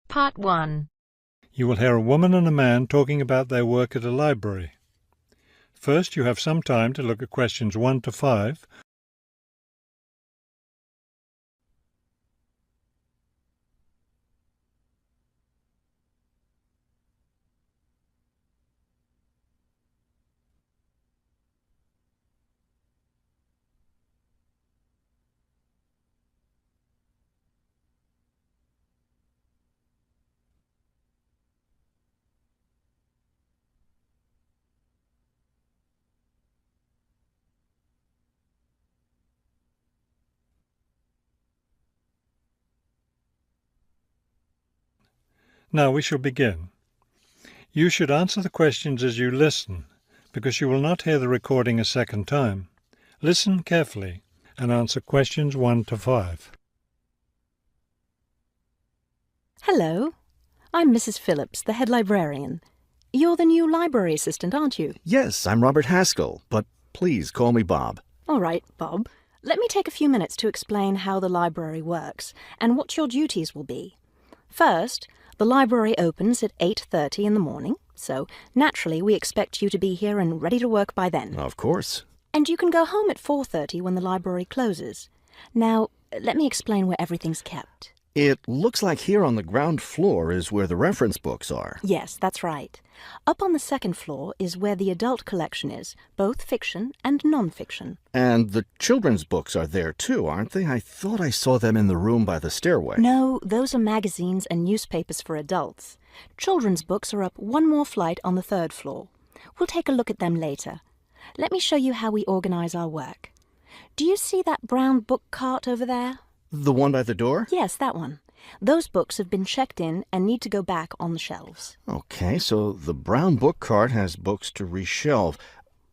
Part 1. You will hear a woman and a man talking about their work at a library. First, you have some time to look at questions 1 to 5. Now we shall begin. You should answer the questions as you listen, because you will not hear the recording a second time. Listen carefully and answer questions 1 to 5. Hello, I'm Mrs. Phillips, the head librarian. You're the new library assistant, aren't you? Yes, I'm Robert Haskell, but please call me Bob. All right, Bob. Let me take a few minutes to explain how the library works and what your duties will be. First, the library opens at 8:30 in the morning, so naturally we expect you to be here and ready to work by then. Of course. And you can go home at 4:30 when the library closes. Now, let me explain where everything's kept. It looks like here on the ground floor is where the reference books are. Yes, that's right. Up on the second floor is where the adult collection is, both fiction and non-fiction. And the children's books are there too, aren't they? I thought I saw them in the room by the stairway. No, those are magazines and newspapers for adults. Children's books are up one more flight on the third floor. We'll take a look at them later. Let me show you how we organize our work. Do you see that brown book cart over there? The one by the door? Yes, that one. Those books have been checked in and need to go back on the shelves. Okay, so the brown book cart has books to reshelve.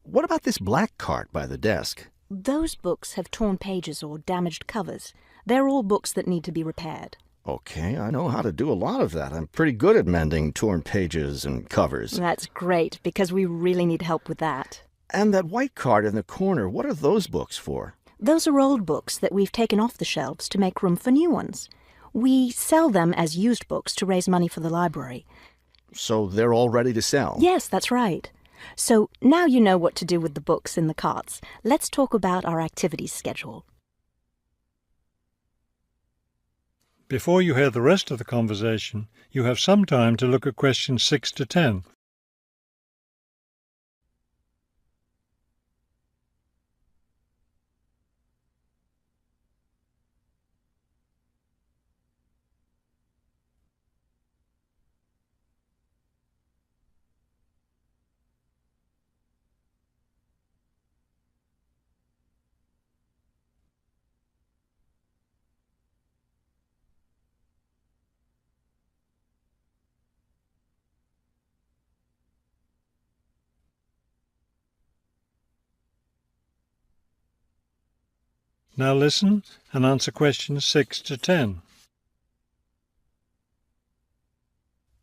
What about this black cart by the desk? Those books have torn pages or damaged covers. They're all books that need to be repaired. Okay, I know how to do a lot of that. I'm pretty good at mending torn pages and covers. That's great, because we really need help with that. And that white cart in the corner, what are those books for? Those are old books that we've taken off the shelves to make room for new ones. We sell them as used books to raise money for the library. So they're all ready to sell? Yes, that's right. So now you know what to do with the books in the carts. Let's talk about our activities schedule. Before you hear the rest of the conversation, you have some time to look at questions 6 to 10. Now listen and answer questions 6 to 10.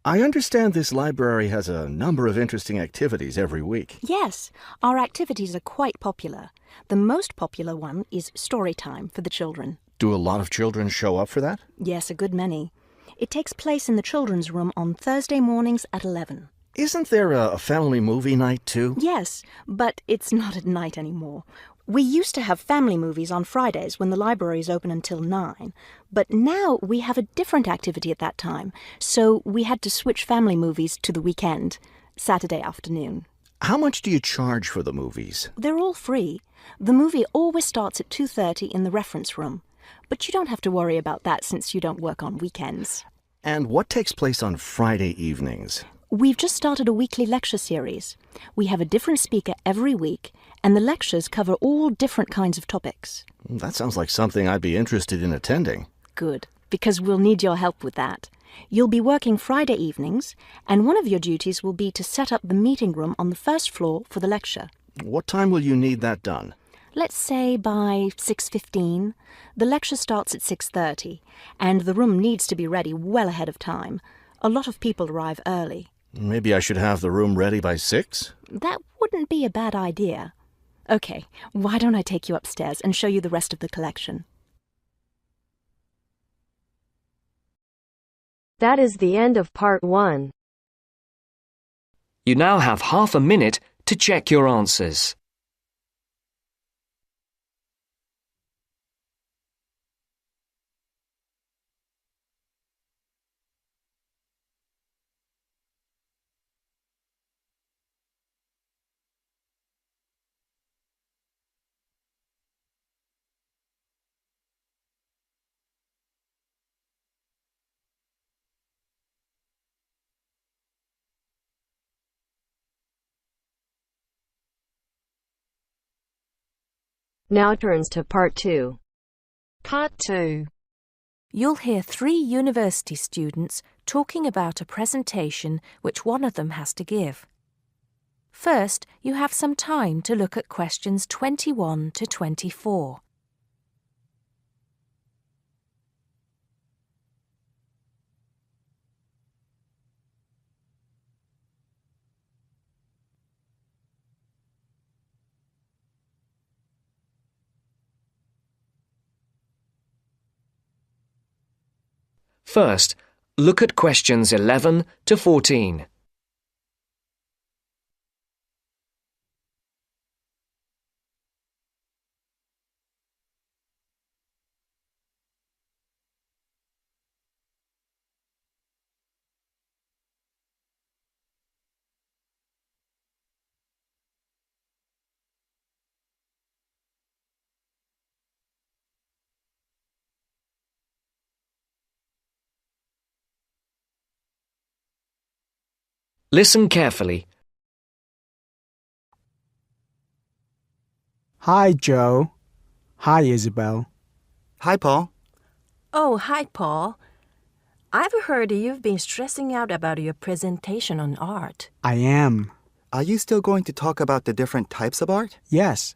I understand this library has a number of interesting activities every week. Yes, our activities are quite popular. The most popular one is story time for the children. Do a lot of children show up for that? Yes, a good many. It takes place in the children's room on Thursday mornings at 11. Isn't there a family movie night too? Yes, but it's not at night anymore. We used to have family movies on Fridays when the library is open until 9, but now we have a different activity at that time, so we had to switch family movies to the weekend, Saturday afternoon. How much do you charge for the movies? They're all free. The movie always starts at 2:30 in the reference room, but you don't have to worry about that since you don't work on weekends. And what takes place on Friday evenings? We've just started a weekly lecture series. We have a different speaker every week, and the lectures cover all different kinds of topics. That sounds like something I'd be interested in attending. Good, because we'll need your help with that. You'll be working Friday evenings, and one of your duties will be to set up the meeting room on the first floor for the lecture. What time will you need that done? Let's say by 6:15. The lecture starts at 6:30, and the room needs to be ready well ahead of time. A lot of people arrive early. Maybe I should have the room ready by 6? That wouldn't be a bad idea. Okay, why don't I take you upstairs and show you the rest of the collection? That is the end of part 1. You now have half a minute to check your answers. Now turns to part 2. Part 2. You'll hear 3 university students talking about a presentation which one of them has to give. First, you have some time to look at questions 21 to 24. First, look at questions 11 to 14. Listen carefully. Hi, Joe. Hi, Isabel. Hi, Paul. Oh, hi, Paul. I've heard you've been stressing out about your presentation on art. I am. Are you still going to talk about the different types of art? Yes.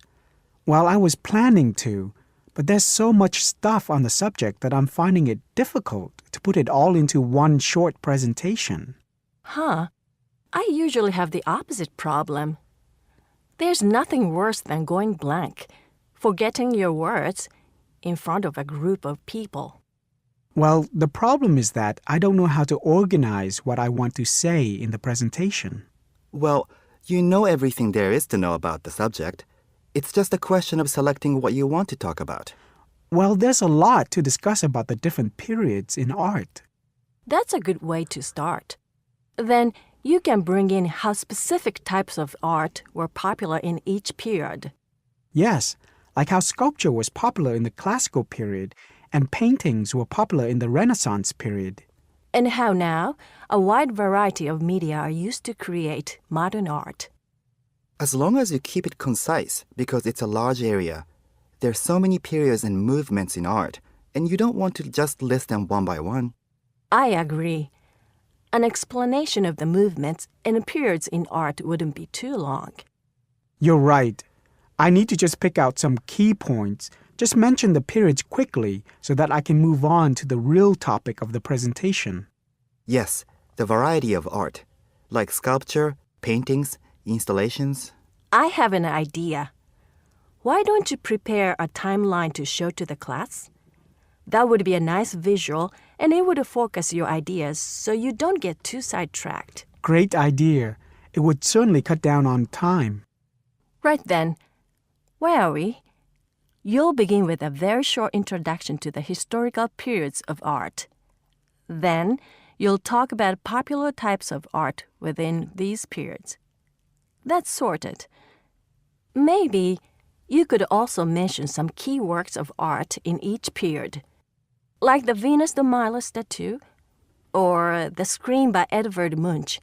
Well, I was planning to, but there's so much stuff on the subject that I'm finding it difficult to put it all into one short presentation. Huh. I usually have the opposite problem. There's nothing worse than going blank, forgetting your words in front of a group of people. Well, the problem is that I don't know how to organize what I want to say in the presentation. Well, you know everything there is to know about the subject. It's just a question of selecting what you want to talk about. Well, there's a lot to discuss about the different periods in art. That's a good way to start. Then you can bring in how specific types of art were popular in each period. Yes, like how sculpture was popular in the classical period and paintings were popular in the Renaissance period. And how now a wide variety of media are used to create modern art. As long as you keep it concise, because it's a large area, there's so many periods and movements in art, and you don't want to just list them one by one. I agree. An explanation of the movements and periods in art wouldn't be too long. You're right. I need to just pick out some key points. Just mention the periods quickly so that I can move on to the real topic of the presentation. Yes, the variety of art, like sculpture, paintings, installations. I have an idea. Why don't you prepare a timeline to show to the class? That would be a nice visual, and it would focus your ideas so you don't get too sidetracked. Great idea. It would certainly cut down on time. Right then, where are we? You'll begin with a very short introduction to the historical periods of art. Then, you'll talk about popular types of art within these periods. That's sorted. Maybe you could also mention some key works of art in each period, like the Venus de Milo statue or the Scream by Edvard Munch,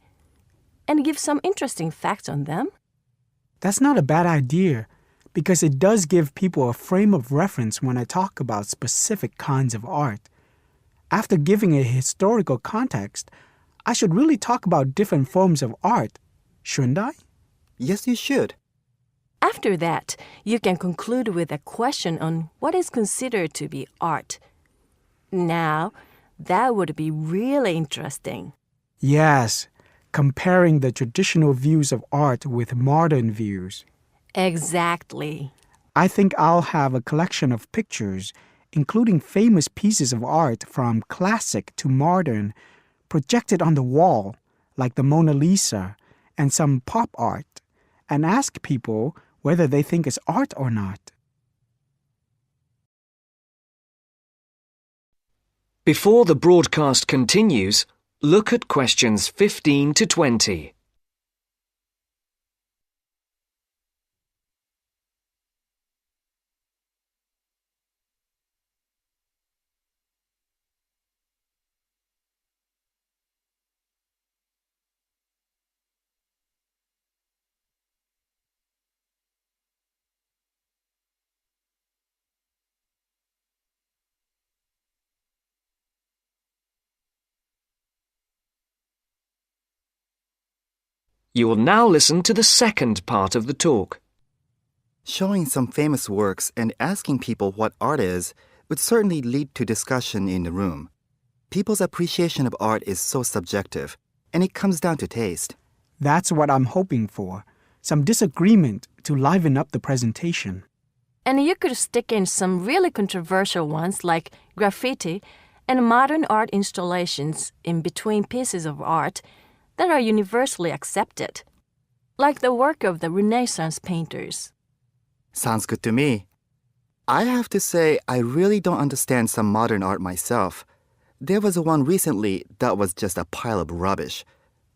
and give some interesting facts on them. That's not a bad idea, because it does give people a frame of reference when I talk about specific kinds of art. After giving a historical context, I should really talk about different forms of art, shouldn't I? Yes, you should. After that, you can conclude with a question on what is considered to be art. Now, that would be really interesting. Yes, comparing the traditional views of art with modern views. Exactly. I think I'll have a collection of pictures, including famous pieces of art from classic to modern, project it on the wall, like the Mona Lisa and some pop art, and ask people whether they think it's art or not. Before the broadcast continues, look at questions 15 to 20. You will now listen to the second part of the talk. Showing some famous works and asking people what art is would certainly lead to discussion in the room. People's appreciation of art is so subjective, and it comes down to taste. That's what I'm hoping for. Some disagreement to liven up the presentation. And you could stick in some really controversial ones like graffiti and modern art installations in between pieces of art that are universally accepted, like the work of the Renaissance painters. Sounds good to me. I have to say, I really don't understand some modern art myself. There was one recently that was just a pile of rubbish.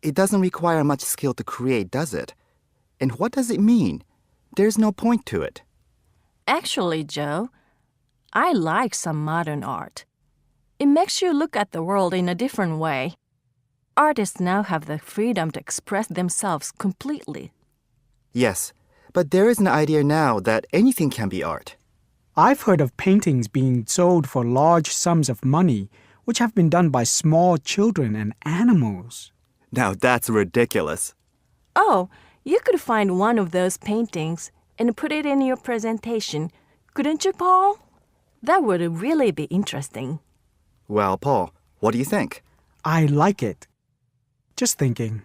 It doesn't require much skill to create, does it? And what does it mean? There's no point to it. Actually, Joe, I like some modern art. It makes you look at the world in a different way. Artists now have the freedom to express themselves completely. Yes, but there is an idea now that anything can be art. I've heard of paintings being sold for large sums of money, which have been done by small children and animals. Now that's ridiculous. Oh, you could find one of those paintings and put it in your presentation, couldn't you, Paul? That would really be interesting. Well, Paul, what do you think? I like it. Just thinking.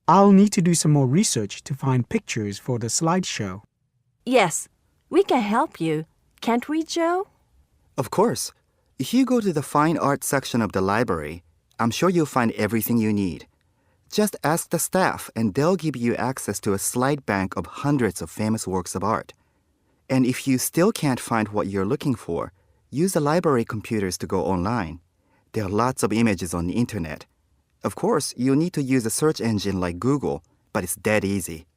I'll need to do some more research to find pictures for the slideshow. Yes, we can help you, can't we, Joe? Of course. If you go to the fine art section of the library, I'm sure you'll find everything you need. Just ask the staff and they'll give you access to a slide bank of hundreds of famous works of art. And if you still can't find what you're looking for, use the library computers to go online. There are lots of images on the internet. Of course, you'll need to use a search engine like Google, but it's dead easy.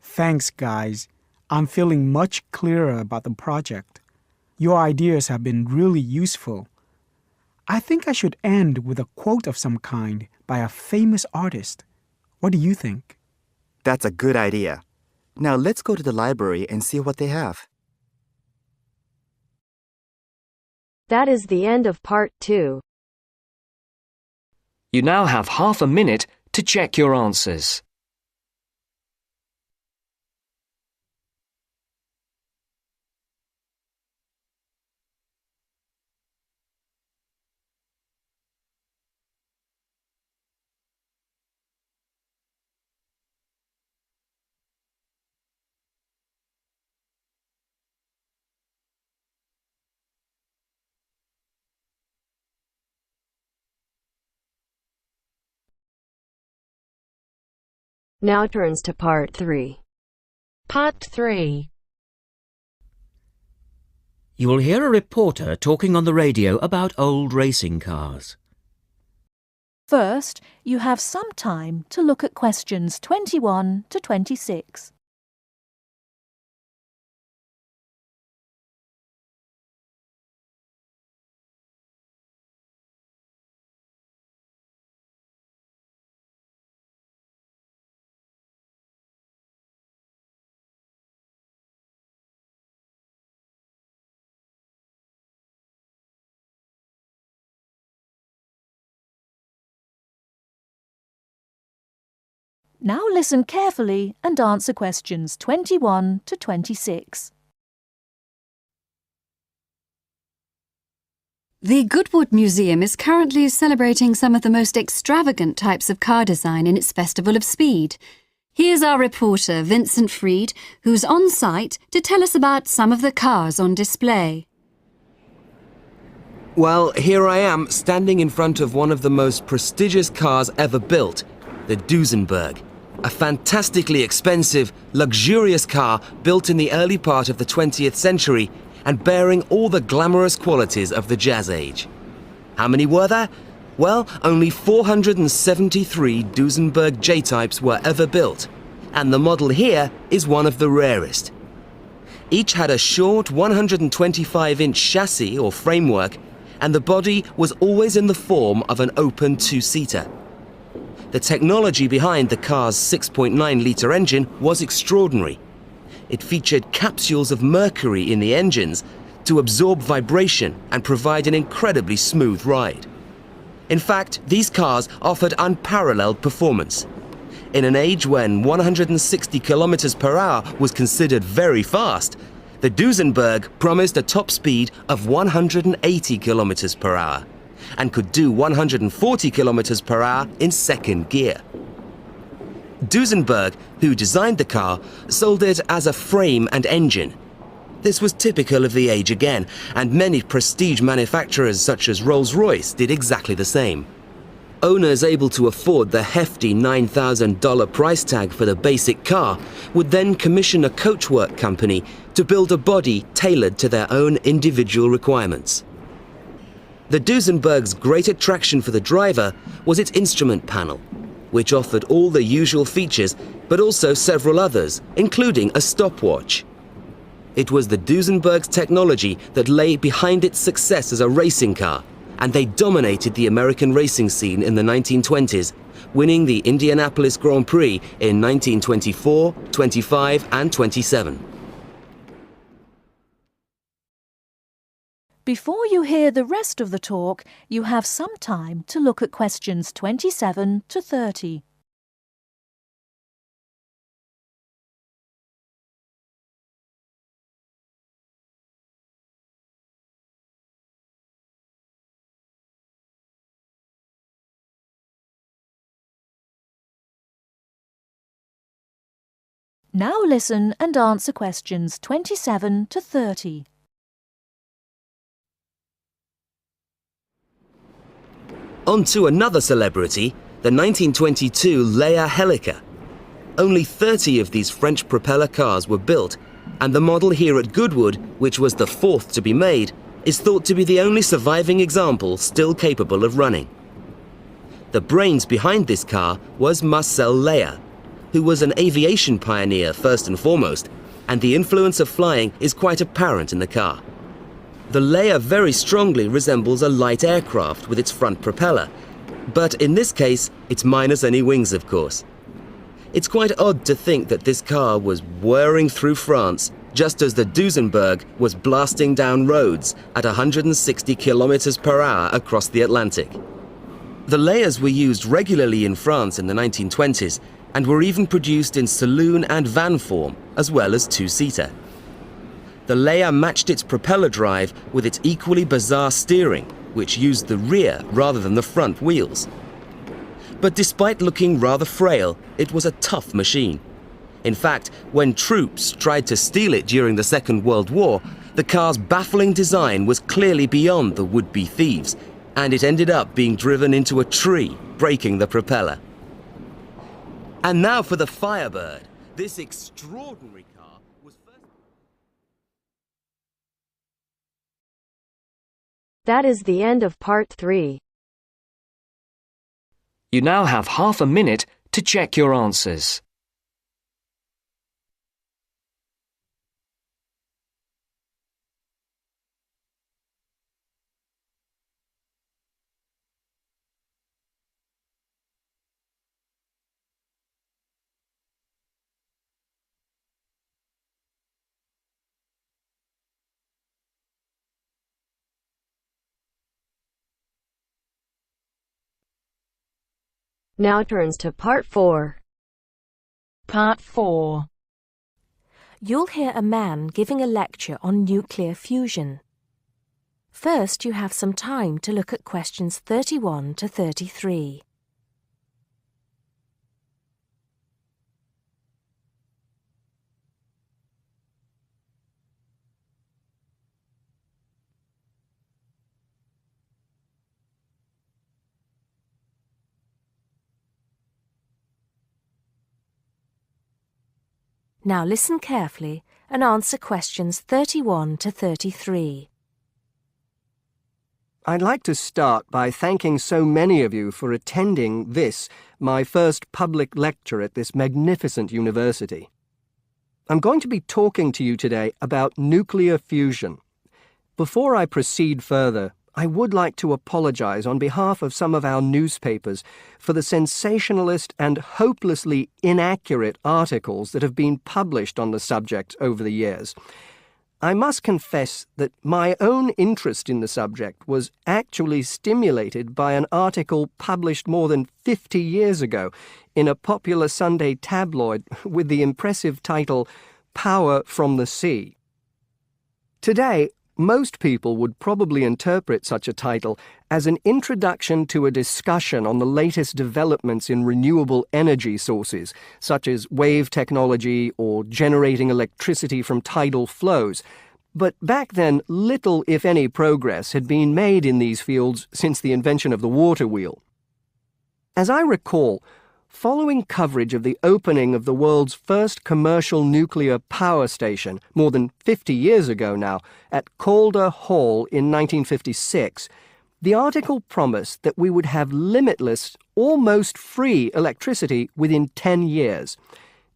Thanks, guys. I'm feeling much clearer about the project. Your ideas have been really useful. I think I should end with a quote of some kind by a famous artist. What do you think? That's a good idea. Now let's go to the library and see what they have. That is the end of part 2. You now have half a minute to check your answers. Now turns to part 3. Part 3. You will hear a reporter talking on the radio about old racing cars. First, you have some time to look at questions 21 to 26. Now listen carefully and answer questions 21 to 26. The Goodwood Museum is currently celebrating some of the most extravagant types of car design in its Festival of Speed. Here's our reporter, Vincent Freed, who's on site to tell us about some of the cars on display. Well, here I am, standing in front of one of the most prestigious cars ever built, the Duesenberg. A fantastically expensive, luxurious car built in the early part of the 20th century and bearing all the glamorous qualities of the Jazz Age. How many were there? Well, only 473 Duesenberg J-types were ever built, and the model here is one of the rarest. Each had a short 125-inch chassis or framework, and the body was always in the form of an open two-seater. The technology behind the car's 6.9-litre engine was extraordinary. It featured capsules of mercury in the engines to absorb vibration and provide an incredibly smooth ride. In fact, these cars offered unparalleled performance. In an age when 160 kilometers per hour was considered very fast, the Duesenberg promised a top speed of 180 kilometers per hour and could do 140 kilometers per hour in second gear. Duesenberg, who designed the car, sold it as a frame and engine. This was typical of the age again, and many prestige manufacturers such as Rolls-Royce did exactly the same. Owners able to afford the hefty $9,000 price tag for the basic car would then commission a coachwork company to build a body tailored to their own individual requirements. The Duesenberg's great attraction for the driver was its instrument panel, which offered all the usual features but also several others, including a stopwatch. It was the Duesenberg's technology that lay behind its success as a racing car, and they dominated the American racing scene in the 1920s, winning the Indianapolis Grand Prix in 1924, 25, and 27. Before you hear the rest of the talk, you have some time to look at questions 27 to 30. Now listen and answer questions 27 to 30. On to another celebrity, the 1922 Leia Helica. Only 30 of these French propeller cars were built, and the model here at Goodwood, which was the fourth to be made, is thought to be the only surviving example still capable of running. The brains behind this car was Marcel Leia, who was an aviation pioneer first and foremost, and the influence of flying is quite apparent in the car. The Leia very strongly resembles a light aircraft with its front propeller, but in this case, it's minus any wings, of course. It's quite odd to think that this car was whirring through France just as the Duesenberg was blasting down roads at 160 kilometers per hour across the Atlantic. The Leias were used regularly in France in the 1920s and were even produced in saloon and van form, as well as two-seater. The Leia matched its propeller drive with its equally bizarre steering, which used the rear rather than the front wheels. But despite looking rather frail, it was a tough machine. In fact, when troops tried to steal it during the Second World War, the car's baffling design was clearly beyond the would-be thieves, and it ended up being driven into a tree, breaking the propeller. And now for the Firebird. This extraordinary car was first... That is the end of part 3. You now have half a minute to check your answers. Now turns to part 4. Part 4. You'll hear a man giving a lecture on nuclear fusion. First, you have some time to look at questions 31 to 33. Now listen carefully and answer questions 31 to 33. I'd like to start by thanking so many of you for attending this, my first public lecture at this magnificent university. I'm going to be talking to you today about nuclear fusion. Before I proceed further, I would like to apologize on behalf of some of our newspapers for the sensationalist and hopelessly inaccurate articles that have been published on the subject over the years. I must confess that my own interest in the subject was actually stimulated by an article published more than 50 years ago in a popular Sunday tabloid with the impressive title, Power from the Sea. Today, most people would probably interpret such a title as an introduction to a discussion on the latest developments in renewable energy sources, such as wave technology or generating electricity from tidal flows. But back then, little, if any, progress had been made in these fields since the invention of the water wheel. As I recall, following coverage of the opening of the world's first commercial nuclear power station, more than 50 years ago now, at Calder Hall in 1956, the article promised that we would have limitless, almost free electricity within 10 years.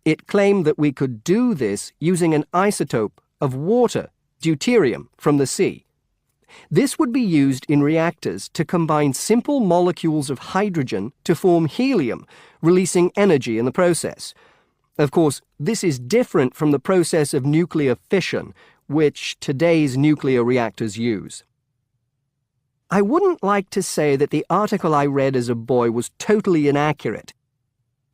It claimed that we could do this using an isotope of water, deuterium, from the sea. This would be used in reactors to combine simple molecules of hydrogen to form helium, releasing energy in the process. Of course, this is different from the process of nuclear fission, which today's nuclear reactors use. I wouldn't like to say that the article I read as a boy was totally inaccurate.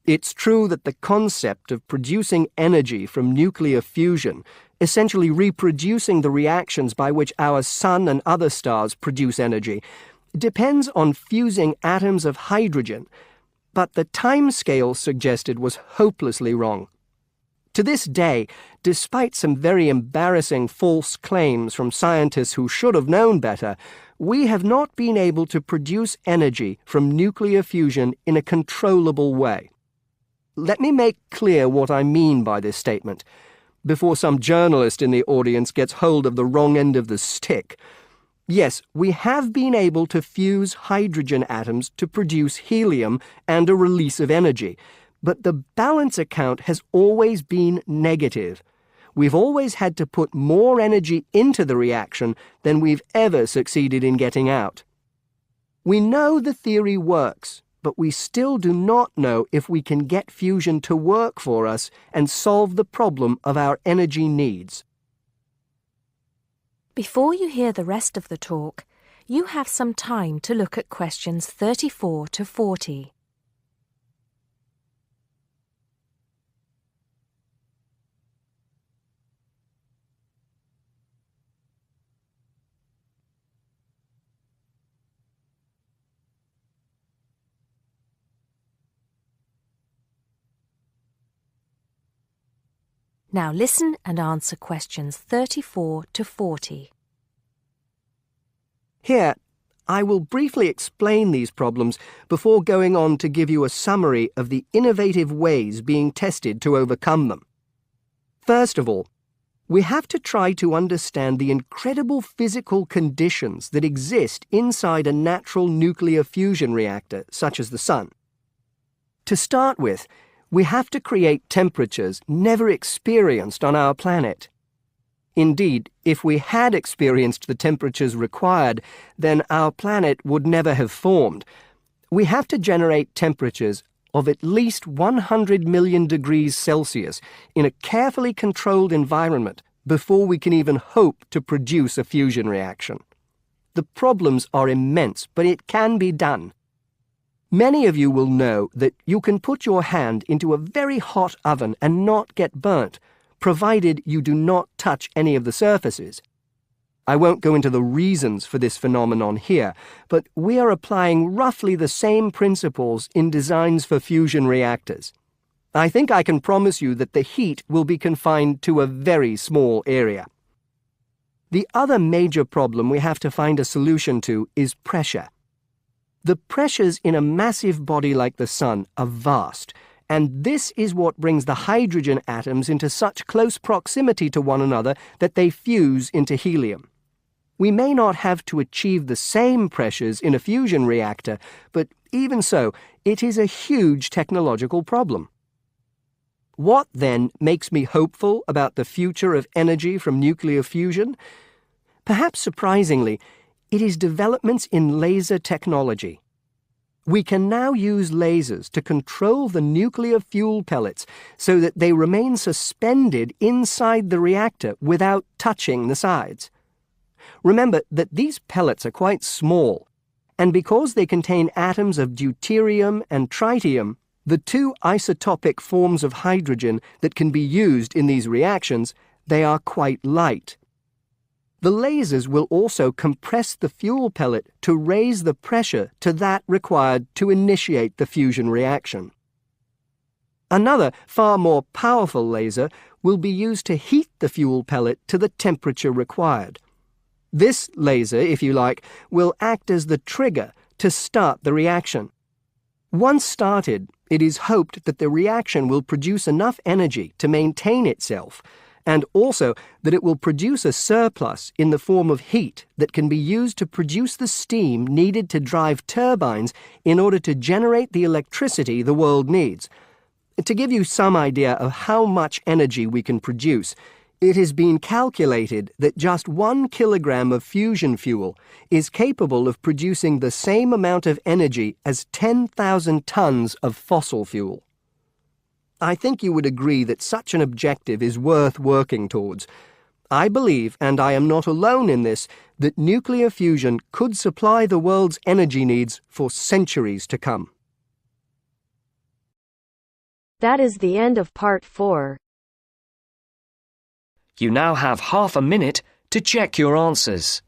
It's true that the concept of producing energy from nuclear fusion, essentially reproducing the reactions by which our sun and other stars produce energy, depends on fusing atoms of hydrogen, but the timescale suggested was hopelessly wrong. To this day, despite some very embarrassing false claims from scientists who should have known better, we have not been able to produce energy from nuclear fusion in a controllable way. Let me make clear what I mean by this statement, before some journalist in the audience gets hold of the wrong end of the stick. Yes, we have been able to fuse hydrogen atoms to produce helium and a release of energy, but the balance account has always been negative. We've always had to put more energy into the reaction than we've ever succeeded in getting out. We know the theory works, but we still do not know if we can get fusion to work for us and solve the problem of our energy needs. Before you hear the rest of the talk, you have some time to look at questions 34 to 40. Now listen and answer questions 34 to 40. Here, I will briefly explain these problems before going on to give you a summary of the innovative ways being tested to overcome them. First of all, we have to try to understand the incredible physical conditions that exist inside a natural nuclear fusion reactor, such as the sun. To start with, we have to create temperatures never experienced on our planet. Indeed, if we had experienced the temperatures required, then our planet would never have formed. We have to generate temperatures of at least 100 million degrees Celsius in a carefully controlled environment before we can even hope to produce a fusion reaction. The problems are immense, but it can be done. Many of you will know that you can put your hand into a very hot oven and not get burnt, provided you do not touch any of the surfaces. I won't go into the reasons for this phenomenon here, but we are applying roughly the same principles in designs for fusion reactors. I think I can promise you that the heat will be confined to a very small area. The other major problem we have to find a solution to is pressure. The pressures in a massive body like the sun are vast, and this is what brings the hydrogen atoms into such close proximity to one another that they fuse into helium. We may not have to achieve the same pressures in a fusion reactor, but even so, it is a huge technological problem. What, then, makes me hopeful about the future of energy from nuclear fusion? Perhaps surprisingly, it is developments in laser technology. We can now use lasers to control the nuclear fuel pellets so that they remain suspended inside the reactor without touching the sides. Remember that these pellets are quite small, and because they contain atoms of deuterium and tritium, the two isotopic forms of hydrogen that can be used in these reactions, they are quite light. The lasers will also compress the fuel pellet to raise the pressure to that required to initiate the fusion reaction. Another, far more powerful laser will be used to heat the fuel pellet to the temperature required. This laser, if you like, will act as the trigger to start the reaction. Once started, it is hoped that the reaction will produce enough energy to maintain itself, and also that it will produce a surplus in the form of heat that can be used to produce the steam needed to drive turbines in order to generate the electricity the world needs. To give you some idea of how much energy we can produce, it has been calculated that just 1 kilogram of fusion fuel is capable of producing the same amount of energy as 10,000 tons of fossil fuel. I think you would agree that such an objective is worth working towards. I believe, and I am not alone in this, that nuclear fusion could supply the world's energy needs for centuries to come. That is the end of part 4. You now have half a minute to check your answers.